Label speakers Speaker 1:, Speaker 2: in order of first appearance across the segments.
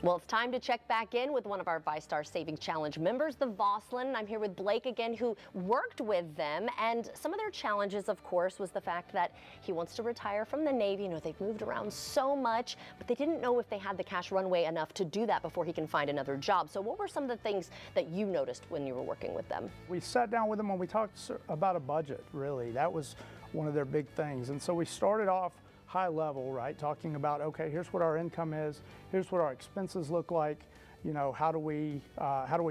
Speaker 1: Well, it's time to check back in with one of our Vystar Savings Challenge members, the Vosslin. I'm here with Blake again, who worked with them. And some of their challenges, of course, was the fact that he wants to retire from the Navy. You know, they've moved around so much, but they didn't know if they had the cash runway enough to do that before he can find another job. So what were some of the things that you noticed when you were working with them?
Speaker 2: We sat down with them and we talked about a budget, really. That was one of their big things. And so we started off high level, right? Talking about, okay, here's what our income is, here's what our expenses look like, you know, how do we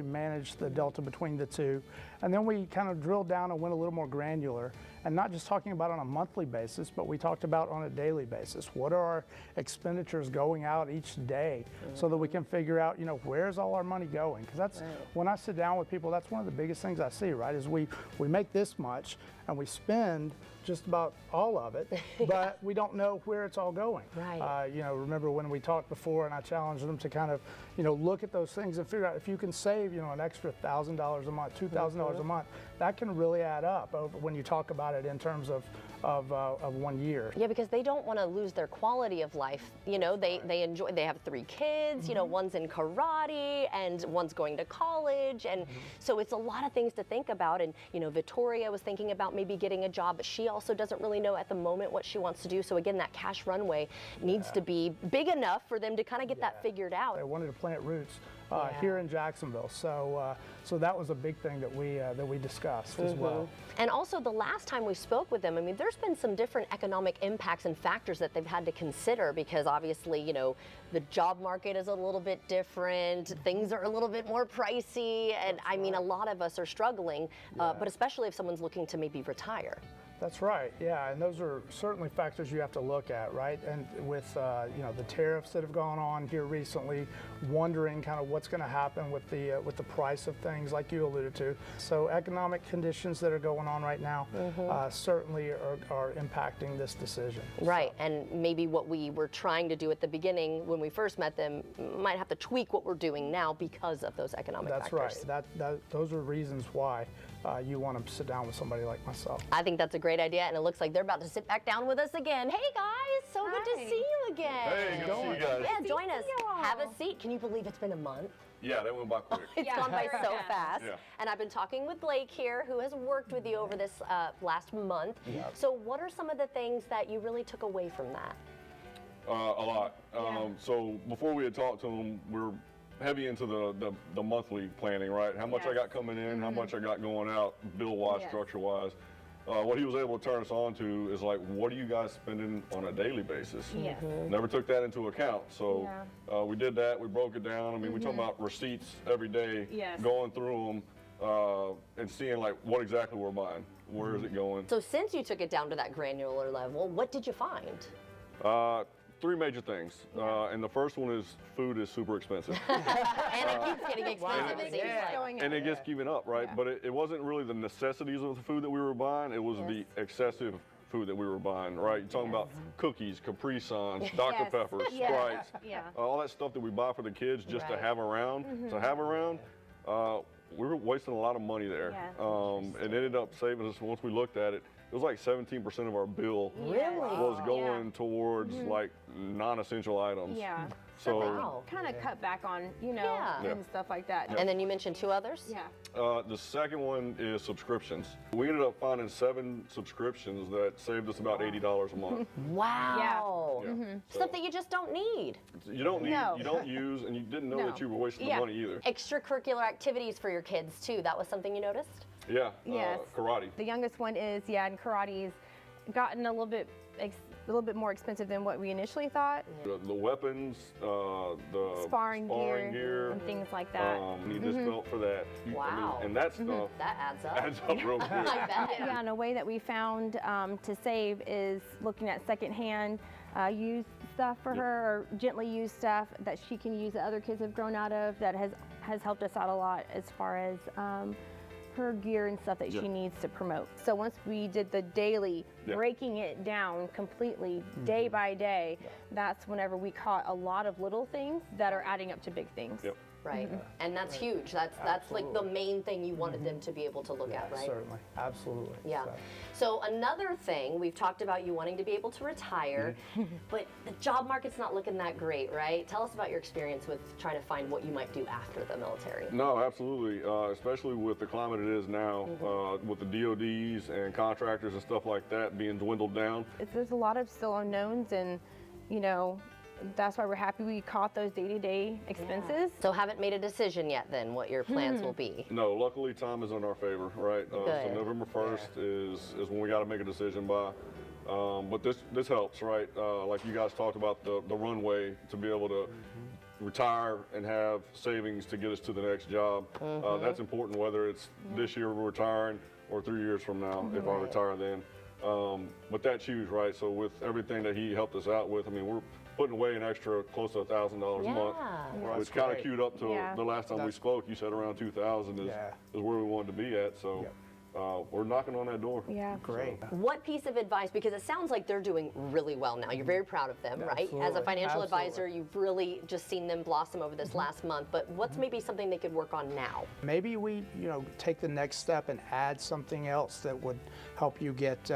Speaker 2: manage the delta between the two? And then we kind of drilled down and went a little more granular, and not just talking about on a monthly basis, but we talked about on a daily basis. What are our expenditures going out each day, so that we can figure out, you know, where's all our money going? Because that's, when I sit down with people, that's one of the biggest things I see, right? Is we make this much and we spend just about all of it, but we don't know where it's all going.
Speaker 1: Right.
Speaker 2: You know, remember when we talked before and I challenged them to kind of, you know, look at those things and figure out if you can save, you know, an extra $1,000 a month, $2,000 a month, that can really add up over when you talk about it in terms of 1 year.
Speaker 1: Yeah, because they don't want to lose their quality of life. You know, they enjoy, they have 3 kids, you know, one's in karate and one's going to college. And so it's a lot of things to think about. And, you know, Victoria was thinking about maybe getting a job, but she also doesn't really know at the moment what she wants to do. So again, that cash runway needs to be big enough for them to kind of get that figured out.
Speaker 2: They wanted to plant roots here in Jacksonville. So so that was a big thing that we discussed as well.
Speaker 1: And also the last time we spoke with them, I mean, there's been some different economic impacts and factors that they've had to consider, because obviously, you know, the job market is a little bit different, things are a little bit more pricey, and I mean, a lot of us are struggling, but especially if someone's looking to maybe retire.
Speaker 2: That's right, yeah, and those are certainly factors you have to look at, right? And with you know, the tariffs that have gone on here recently, wondering kind of what's going to happen with the price of things, like you alluded to. So economic conditions that are going on right now certainly are impacting this decision.
Speaker 1: Right, and maybe what we were trying to do at the beginning when we first met them might have to tweak what we're doing now because of those economic factors.
Speaker 2: That's right. Those are reasons why you want to sit down with somebody like myself.
Speaker 1: I think that's a great idea, and it looks like they're about to sit back down with us again. Hey guys, so good to see you again.
Speaker 3: Hey, good to see you guys.
Speaker 1: Yeah, join us. Have a seat. Can you believe it's been a month?
Speaker 3: Yeah, that went by quick.
Speaker 1: It's gone by so fast.
Speaker 3: Yeah.
Speaker 1: And I've been talking with Blake here, who has worked with you over this last month. So what are some of the things that you really took away from that?
Speaker 3: A lot. So before we had talked to him, we're heavy into the monthly planning, right? How much I got coming in, how much I got going out, bill-wise, structure-wise. What he was able to turn us on to is like, what are you guys spending on a daily basis? Never took that into account. So we did that, we broke it down. I mean, we talk about receipts every day, going through them and seeing like what exactly we're buying. Where is it going?
Speaker 1: So since you took it down to that granular level, what did you find?
Speaker 3: 3 major things. And the first one is food is super expensive.
Speaker 1: And it keeps getting expensive, it seems like.
Speaker 3: And it gets keeping up, right? But it wasn't really the necessities of the food that we were buying, it was the excessive food that we were buying, right? You're talking about cookies, Capri Suns, Dr. Pepper, Sprites, all that stuff that we buy for the kids just to have around. We were wasting a lot of money there. It ended up saving us, once we looked at it, it was like 17% of our bill was going towards like non-essential items. So
Speaker 4: kind of cut back on, you know, and stuff like that.
Speaker 1: And then you mentioned 2 others?
Speaker 3: The second one is subscriptions. We ended up finding 7 subscriptions that saved us about $80 a month.
Speaker 1: Wow. Stuff that you just don't need.
Speaker 3: You don't need, you don't use, and you didn't know that you were wasting the money either.
Speaker 1: Extracurricular activities for your kids too. That was something you noticed?
Speaker 3: Yeah, karate.
Speaker 4: The youngest one is, in karate's gotten a little bit more expensive than what we initially thought.
Speaker 3: The weapons, the
Speaker 4: sparring gear, and things like that.
Speaker 3: Need this belt for that.
Speaker 1: Wow.
Speaker 3: I mean, and that stuff
Speaker 1: that adds up.
Speaker 3: Adds up real quick.
Speaker 1: I bet.
Speaker 4: Yeah, and a way that we found to save is looking at secondhand used stuff for her, or gently used stuff that she can use that other kids have grown out of. That has helped us out a lot as far as her gear and stuff that
Speaker 3: Yeah.
Speaker 4: she needs to promote. So once we did the daily,
Speaker 3: Yeah.
Speaker 4: breaking it down completely day by day, that's whenever we caught a lot of little things that are adding up to big things.
Speaker 3: Yep.
Speaker 1: Right. And that's huge. That's like the main thing you wanted them to be able to look at, right?
Speaker 2: Certainly, absolutely.
Speaker 1: Yeah. So another thing, we've talked about you wanting to be able to retire, but the job market's not looking that great, right? Tell us about your experience with trying to find what you might do after the military.
Speaker 3: No, absolutely. Especially with the climate it is now, with the DODs and contractors and stuff like that being dwindled down.
Speaker 4: There's a lot of still unknowns, and you know, that's why we're happy we caught those day-to-day expenses.
Speaker 1: So haven't made a decision yet then what your plans will be.
Speaker 3: No, luckily time is in our favor, right? So
Speaker 1: Good.
Speaker 3: November 1st is when we got to make a decision by. But this helps, right? Like you guys talked about the runway to be able to retire and have savings to get us to the next job. That's important, whether it's this year we're retiring or 3 years from now if I retire then. But that's huge, right? So with everything that he helped us out with, I mean, we're putting away an extra close to $1,000 a month,
Speaker 1: Yeah.
Speaker 3: which kind of
Speaker 2: great.
Speaker 3: queued up to
Speaker 4: Yeah.
Speaker 3: the last time we spoke. You said around 2,000 is where we wanted to be at. So we're knocking on that door.
Speaker 4: Yeah.
Speaker 2: Great.
Speaker 1: What piece of advice, because it sounds like they're doing really well now. You're very proud of them, right? As a
Speaker 2: Absolutely,
Speaker 1: financial advisor,
Speaker 2: absolutely.
Speaker 1: you've really just seen them blossom over this last month, but what's maybe something they could work on now?
Speaker 2: Maybe we, take the next step and add something else that would help you get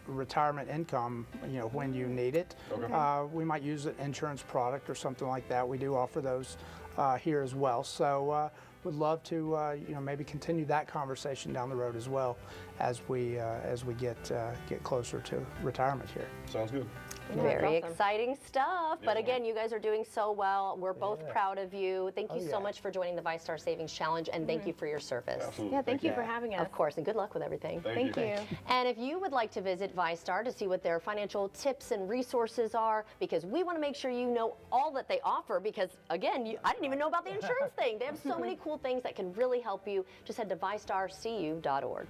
Speaker 2: retirement income, when you need it. We might use an insurance product or something like that. We do offer those here as well. So would love to, maybe continue that conversation down the road as well as we get closer to retirement here.
Speaker 3: Sounds good.
Speaker 1: Very
Speaker 4: awesome.
Speaker 1: exciting stuff. But again, you guys are doing so well. We're both proud of you. Thank you so much for joining the Vystar Savings Challenge, and thank you for your service.
Speaker 3: Absolutely.
Speaker 4: Yeah, thank you for having us.
Speaker 1: Of course, and good luck with everything.
Speaker 3: Thank you.
Speaker 1: And if you would like to visit Vystar to see what their financial tips and resources are, because we want to make sure you know all that they offer, because again, I didn't even know about the insurance thing. They have so many cool things that can really help you. Just head to vystarcu.org.